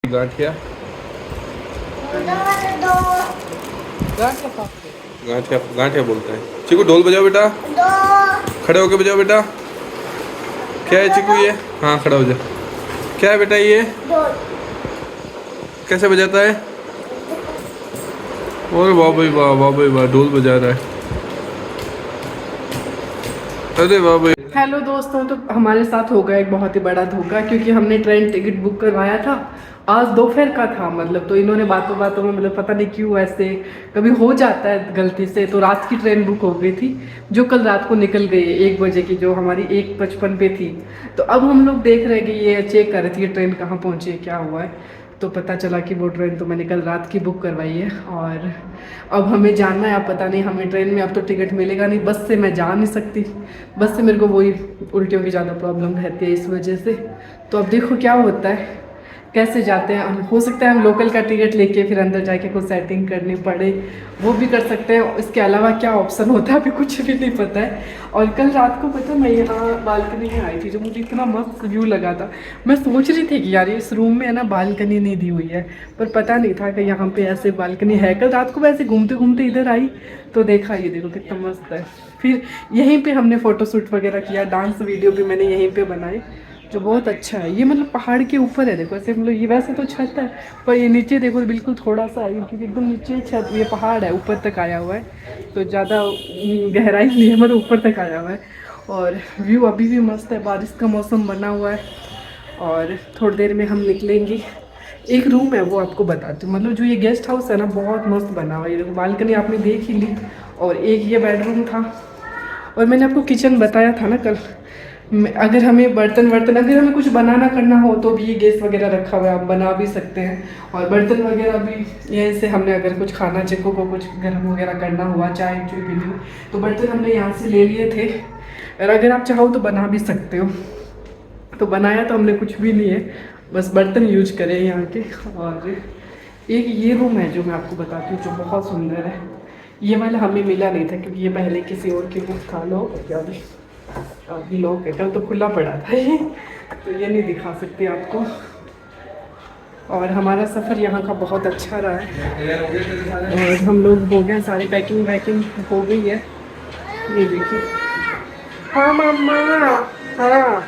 गांठिया गांठिया गांठिया बोलता है। चिकू ढोल बजाओ बेटा, खड़े होके बजाओ बेटा। क्या है चिकू ये? हाँ खड़ा हो जा। क्या है बेटा ये? कैसे बजाता है? और वाह भाई वाह, वाह भाई वाह, ढोल बजा रहा है। अरे वाह भाई। हेलो दोस्तों, तो हमारे साथ हो गया एक बहुत ही बड़ा धोखा, क्योंकि हमने ट्रेन टिकट बुक करवाया था आज दोपहर का था। मतलब तो इन्होंने बातों बातों में, मतलब पता नहीं क्यों ऐसे कभी हो जाता है गलती से, तो रात की ट्रेन बुक हो गई थी जो कल रात को निकल गई 1 बजे की, जो हमारी 1:55 पे थी। तो अब हम लोग देख रहे हैं कि ये चेक कर रही थी ट्रेन कहाँ पहुँची है, क्या हुआ है। तो पता चला कि वो ट्रेन तो मैंने कल रात की बुक करवाई है, और अब हमें जानना है। अब पता नहीं हमें ट्रेन में अब तो टिकट मिलेगा नहीं, बस से मैं जा नहीं सकती। बस से मेरे को वही उल्टियों की ज़्यादा प्रॉब्लम रहती है इस वजह से। तो अब देखो क्या होता है, कैसे जाते हैं। हो सकता है हम लोकल का टिकट लेके फिर अंदर जाके कुछ सेटिंग करनी पड़े, वो भी कर सकते हैं। इसके अलावा क्या ऑप्शन होता है अभी कुछ भी नहीं पता है। और कल रात को पता मैं यहाँ बालकनी में आई थी, जो मुझे इतना मस्त व्यू लगा था। मैं सोच रही थी कि यार इस रूम में है ना बालकनी नहीं दी हुई है, पर पता नहीं था कि यहाँ पे ऐसे बालकनी है। कल रात को वैसे घूमते घूमते इधर आई तो देखा, ये देखो कितना मस्त है। फिर यहीं पे हमने फ़ोटोशूट वगैरह किया, डांस वीडियो भी मैंने यहीं पे बनाई, जो बहुत अच्छा है। ये मतलब पहाड़ के ऊपर है, देखो ऐसे मतलब ये वैसे तो छत है, पर ये नीचे देखो बिल्कुल थोड़ा सा है, क्योंकि एकदम नीचे छत, ये पहाड़ है ऊपर तक आया हुआ है, तो ज़्यादा गहराई नहीं है, मतलब ऊपर तक आया हुआ है। और व्यू अभी भी मस्त है, बारिश का मौसम बना हुआ है। और थोड़ी देर में हम निकलेंगे। एक रूम है वो आपको बताती हूँ, मतलब जो ये गेस्ट हाउस है ना बहुत मस्त बना हुआ है। ये देखो बालकनी आपने देख ही ली, और एक ये बेडरूम था। और मैंने आपको किचन बताया था ना कल, अगर हमें बर्तन अगर हमें कुछ बनाना करना हो तो भी ये गैस वगैरह रखा हुआ है, आप बना भी सकते हैं। और बर्तन वगैरह भी यहीं से हमने, अगर कुछ खाना चिक्को को कुछ गर्म वगैरह करना हुआ, चाय चुई पीनी हो, तो बर्तन हमने यहाँ से ले लिए थे। और अगर आप चाहो तो बना भी सकते हो। तो बनाया तो हमने कुछ भी नहीं है, बस बर्तन यूज करें यहाँ के। और एक ये रूम है जो मैं आपको बताती हूँ, जो बहुत सुंदर है। ये वाला हमें मिला नहीं था क्योंकि ये पहले किसी और के बुक था। लो क्या अभी लोग है, कल तो खुला पड़ा था ये, तो ये नहीं दिखा सकते आपको। और हमारा सफ़र यहाँ का बहुत अच्छा रहा है, और हम लोग हो गए सारी पैकिंग वैकिंग हो गई है। ये देखिए। हाँ मम्मा, हाँ।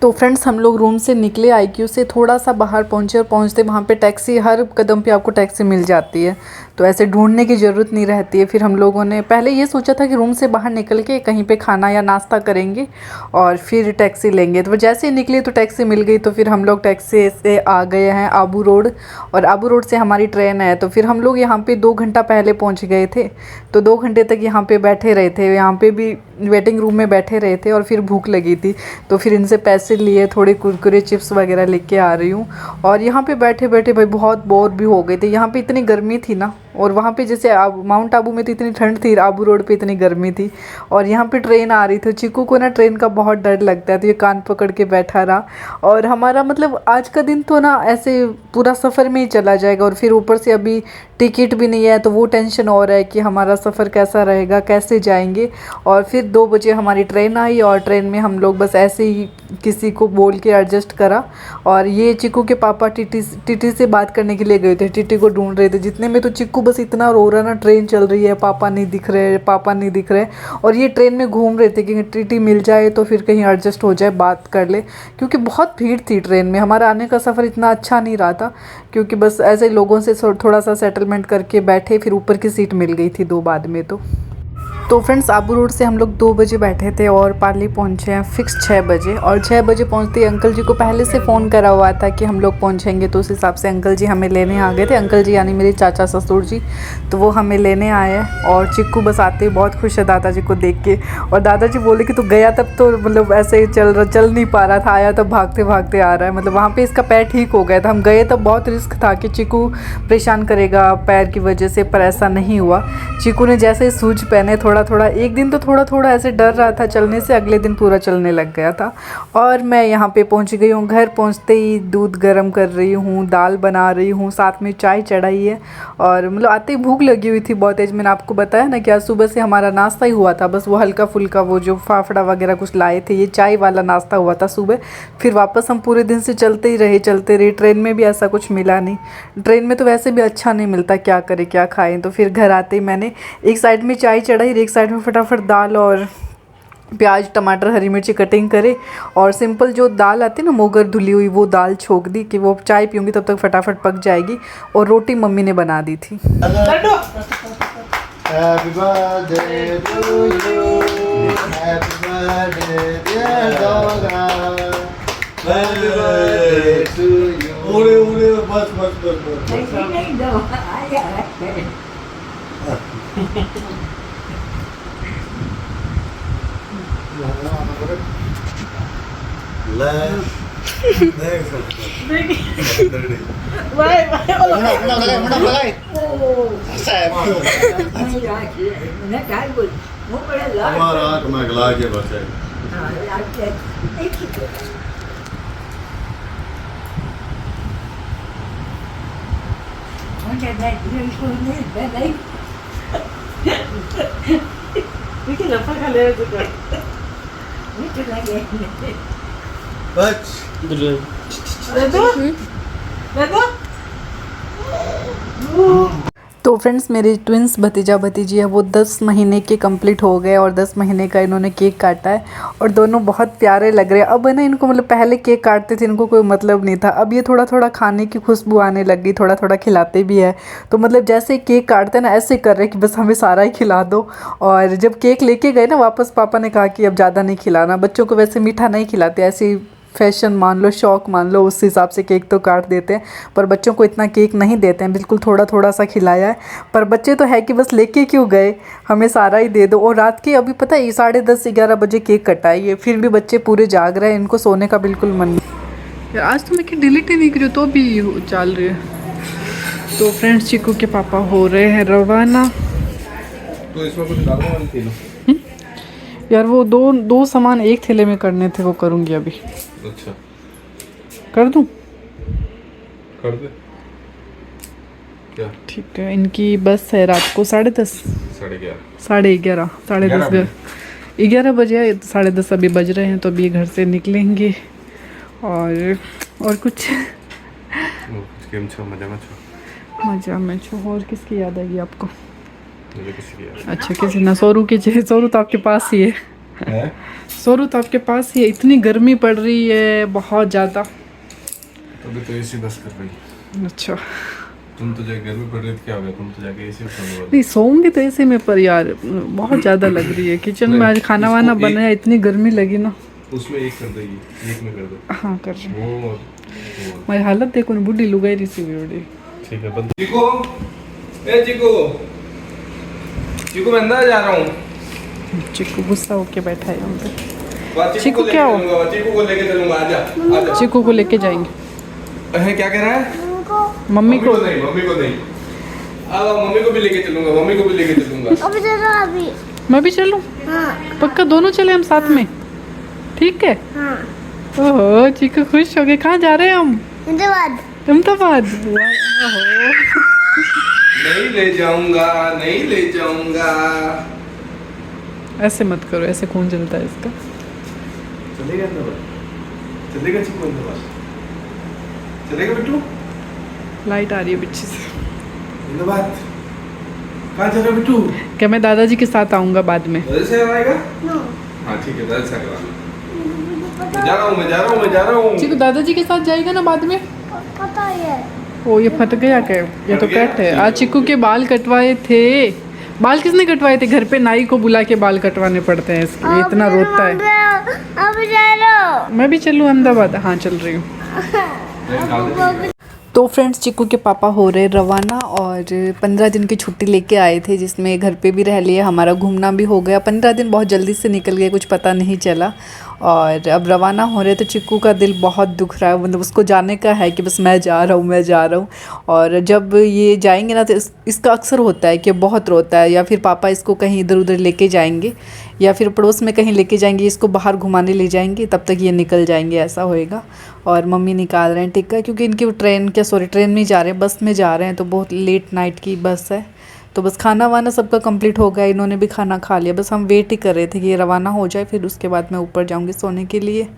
तो फ्रेंड्स हम लोग रूम से निकले, आईक्यू से थोड़ा सा बाहर पहुँचे, और पहुँचते वहाँ पे टैक्सी, हर कदम पे आपको टैक्सी मिल जाती है, तो ऐसे ढूंढने की ज़रूरत नहीं रहती है। फिर हम लोगों ने पहले ये सोचा था कि रूम से बाहर निकल के कहीं पे खाना या नाश्ता करेंगे और फिर टैक्सी लेंगे। तो जैसे ही निकले तो टैक्सी मिल गई, तो फिर हम लोग टैक्सी से आ गए हैं आबू रोड, और आबू रोड से हमारी ट्रेन है। तो फिर हम लोग यहाँ पर 2 घंटा पहले पहुँच गए थे, तो 2 घंटे तक यहाँ पर बैठे रहे थे, यहाँ पर भी वेटिंग रूम में बैठे रहे थे। और फिर भूख लगी थी तो फिर इनसे पैसे लिए, थोड़े कुरकुरे चिप्स वगैरह लेके आ रही हूँ। और यहाँ पे बैठे बैठे भाई बहुत बोर भी हो गए थे। यहाँ पे इतनी गर्मी थी ना, और वहाँ पे जैसे माउंट आबू में तो इतनी ठंड थी, आबू रोड पे इतनी गर्मी थी। और यहाँ पे ट्रेन आ रही थी, चिक्कू को ना ट्रेन का बहुत डर लगता है, तो ये कान पकड़ के बैठा रहा। और हमारा मतलब आज का दिन तो ना ऐसे पूरा सफ़र में ही चला जाएगा, और फिर ऊपर से अभी टिकट भी नहीं है, तो वो टेंशन और है कि हमारा सफ़र कैसा रहेगा, कैसे जाएंगे। और फिर 2 बजे हमारी ट्रेन आई, और ट्रेन में हम लोग बस ऐसे ही किसी को बोल के एडजस्ट करा। और ये चिक्कू के पापा टीटी से बात करने के लिए गए थे, टीटी को ढूंढ रहे थे। जितने में तो चिक्कू बस इतना रो रहा ना, ट्रेन चल रही है, पापा नहीं दिख रहे, पापा नहीं दिख रहे। और ये ट्रेन में घूम रहे थे कि टीटी मिल जाए तो फिर कहीं एडजस्ट हो जाए, बात कर ले, क्योंकि बहुत भीड़ थी ट्रेन में। हमारा आने का सफ़र इतना अच्छा नहीं रहा था, क्योंकि बस ऐसे लोगों से थोड़ा सा सेटलमेंट करके बैठे, फिर ऊपर की सीट मिल गई थी 2 बाद में। तो फ्रेंड्स आबू रोड से हम लोग 2 बजे बैठे थे, और पाली पहुंचे हैं फिक्स 6 बजे। और 6 बजे पहुंचते ही अंकल जी को पहले से फ़ोन करा हुआ था कि हम लोग पहुंचेंगे, तो उस हिसाब से अंकल जी हमें लेने आ गए थे। अंकल जी यानी मेरे चाचा ससुर जी, तो वो हमें लेने आए हैं। और चिक्कू बस आते ही बहुत खुश है दादाजी को देख के। और दादाजी बोले कि तू गया तब तो मतलब ऐसे ही चल नहीं पा रहा था, आया तब भागते भागते आ रहा है। मतलब वहाँ पर इसका पैर ठीक हो गया था, हम गए तब बहुत रिस्क था कि चिक्कू परेशान करेगा पैर की वजह से, पर ऐसा नहीं हुआ। चिक्कू ने जैसे ही शूज पहने, थोड़ा थोड़ा थोड़ा, एक दिन तो थोड़ा थोड़ा ऐसे डर रहा था चलने से, अगले दिन पूरा चलने लग गया था। और मैं यहाँ पे पहुँच गई हूँ। घर पहुँचते ही दूध गर्म कर रही हूँ, दाल बना रही हूँ, साथ में चाय चढ़ाई है। और मतलब आते ही भूख लगी हुई थी बहुत तेज। मैंने आपको बताया ना कि आज सुबह से हमारा नाश्ता ही हुआ था, बस वो हल्का फुल्का वो जो फाफड़ा वगैरह कुछ लाए थे, ये चाय वाला नाश्ता हुआ था सुबह। फिर वापस हम पूरे दिन से चलते ही रहे चलते रहे। ट्रेन में भी ऐसा कुछ मिला नहीं, ट्रेन में तो वैसे भी अच्छा नहीं मिलता, क्या करें क्या खाएं। तो फिर घर आते ही मैंने एक साइड में चाय चढ़ाई, एक साइड में फटाफट दाल और प्याज टमाटर हरी मिर्ची कटिंग करे, और सिंपल जो दाल आती है ना मोगर धुली हुई, वो दाल छोक दी कि वो चाय पीऊँगी तब तक फटाफट पक जाएगी। और रोटी मम्मी ने बना दी थी। Happy birthday to you. Happy birthday, dear Dora. Happy birthday to you. Ore ore bas bas bas bas. नहीं दो आया मैं क्या बोल वो बड़ा लाल हमारा आँख में गला के बस है। हाँ लाल के एक ही तो मुझे नहीं देखिए लफा खा ले तो मुझे लगे बच तो फ्रेंड्स मेरे ट्विंस भतीजा भतीजी है, वो 10 महीने के कंप्लीट हो गए और 10 महीने का इन्होंने केक काटा है और दोनों बहुत प्यारे लग रहे हैं। अब है ना इनको मतलब पहले केक काटते थे इनको कोई मतलब नहीं था, अब ये थोड़ा थोड़ा खाने की खुशबू आने लग गई, थोड़ा थोड़ा खिलाते भी है। तो मतलब जैसे केक काटते हैं ना ऐसे कर रहे हैं कि बस हमें सारा ही खिला दो। और जब केक लेके गए ना वापस, पापा ने कहा कि अब ज़्यादा नहीं खिलाना, बच्चों को वैसे मीठा नहीं खिलाते, ऐसे फैशन मान लो, शौक मान लो, उस हिसाब से केक तो काट देते हैं। पर बच्चों को इतना केक नहीं देते हैं, बिल्कुल थोड़ा थोड़ा सा खिलाया है। पर बच्चे तो है कि बस लेके क्यों गए, हमें सारा ही दे दो। और रात के अभी पता है 10:30-11 बजे केक कटाइए, फिर भी बच्चे पूरे जाग रहे हैं, इनको सोने का बिल्कुल मन नहीं। आज तो मैं कि डिलीट ही नहीं करी तो भी चल रही है। तो फ्रेंड्स चिकू के पापा हो रहे हैं रवाना। तो इसमें कुछ डालना वाली थी ना यार वो दो सामान एक थैले में करने थे, वो करूँगी अभी। अच्छा कर दूँ? कर दे क्या? ठीक है। इनकी बस है रात को 10:30 11:30 11:30 11 बजे, 10:30 अभी बज रहे हैं। तो अभी घर से निकलेंगे और कुछ मजा में छो। और किसकी याद आएगी आपको? मुझे किसी की याद अच्छा किसी ना, सोरू की। सोरू तो आपके पास ही है, सोरू तो आपके पास ही है। इतनी गर्मी पड़ रही है बहुत ज़्यादा, अभी तो एसी बस कर रही। अच्छा तुम तो जाके गर्मी पड़ रही थी, क्या हो गया? तुम तो जाके एसी में सोने वाली। नहीं सोऊंगी तो ऐसे में, पर यार बहुत ज़्यादा लग रही है। किचन में आज खाना वाना बनाया, इतनी गर्मी लगी ना। उसमें एक कर देगी, एक में कर दो। हाँ कर रही हूँ। वो मेरी हालत देखो ना, बूढ़ी लुगाई रही सी बूढ़ी। ठीक है बंद। चिकू, ए चिकू, चिकू मैं अंदर जा रहा हूँ। चिकू गुस्सा होके बैठा है यहाँ पे। वाह, चिकू क्या हो? चिकू को लेके चलूंगा, आजा आजा। चिकू को लेके जाएंगे। क्या कह रहा है? मम्मी को नहीं, मम्मी को नहीं। मम्मी को भी लेके चलूंगा, मम्मी को भी लेके चलूंगा। अभी चलो अभी। मैं भी चलूं? हाँ पक्का दोनों चले हम साथ में, ठीक है? हाँ ओहो चिकू खुश हो गए। कहाँ जा रहे हैं हम? अहमदाबाद। नहीं ले जाऊंगा, नहीं ले जाऊंगा। ऐसे मत करो, ऐसे खून जलता है इसका। चलेगा अहमदाबाद? चलेगा चिकू अहमदाबाद? चलेगा बिट्टू? लाइट आ रही है पीछे से। अहमदाबाद कहाँ जा रहा है बिट्टू? क्या मैं दादाजी के साथ आऊँगा बाद में? दादा से आएगा? हाँ ठीक है, दादा से आएगा। जा रहा हूँ। चिकू दादाजी के साथ जाएगा ना बाद में? पता है। ओ ये फट गया क्या? ये तो कट है। आज चिकू के बाल कटवाए थे। बाल किसने कटवाए थे? घर पे नाई को बुला के बाल कटवाने पड़ते हैं इसके, इतना रोता है। अभी चलो। मैं भी चलूँ अहमदाबाद? हाँ चल रही हूँ। तो फ्रेंड्स चिकू के पापा हो रहे रवाना और 15 दिन की छुट्टी लेके आए थे, जिसमें घर पे भी रह लिया, हमारा घूमना भी हो गया। 15 दिन बहुत जल्दी से निकल गए, कुछ पता नहीं चला। और अब रवाना हो रहे तो चिक्कू का दिल बहुत दुख रहा है, मतलब उसको जाने का है कि बस मैं जा रहा हूँ, मैं जा रहा हूँ। और जब ये जाएंगे ना तो इसका अक्सर होता है कि बहुत रोता है, या फिर पापा इसको कहीं इधर उधर लेके जाएंगे या फिर पड़ोस में कहीं लेके जाएंगे, इसको बाहर घुमाने ले जाएंगे, तब तक ये निकल जाएंगे, ऐसा होएगा। और मम्मी निकाल रहे हैं टिक्का, क्योंकि इनकी ट्रेन में जा रहे हैं, बस में जा रहे हैं, तो बहुत लेट नाइट की बस है। तो बस खाना वाना सबका कंप्लीट हो गया, इन्होंने भी खाना खा लिया, बस हम वेट ही कर रहे थे कि ये रवाना हो जाए, फिर उसके बाद मैं ऊपर जाऊंगी सोने के लिए।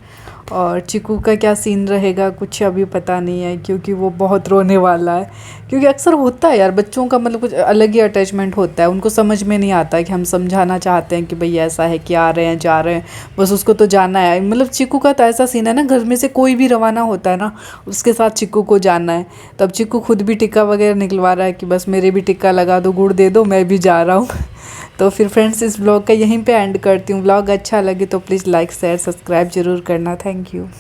और चिकू का क्या सीन रहेगा कुछ अभी पता नहीं है, क्योंकि वो बहुत रोने वाला है, क्योंकि अक्सर होता है यार बच्चों का, मतलब कुछ अलग ही अटैचमेंट होता है, उनको समझ में नहीं आता कि हम समझाना चाहते हैं कि भाई ऐसा है कि आ रहे हैं जा रहे हैं, बस उसको तो जाना है। मतलब चिकू का तो ऐसा सीन है ना, घर में से कोई भी रवाना होता है ना उसके साथ चिकू को जाना है। तब चिकू खुद भी टिक्का वगैरह निकलवा रहा है कि बस मेरे भी टिक्का लगा दो, गुड़ दे दो, मैं भी जा रहा हूँ। तो फिर फ्रेंड्स इस ब्लॉग का यहीं पे एंड करती हूँ। ब्लॉग अच्छा लगे तो प्लीज़ लाइक शेयर सब्सक्राइब ज़रूर करना। Thank you.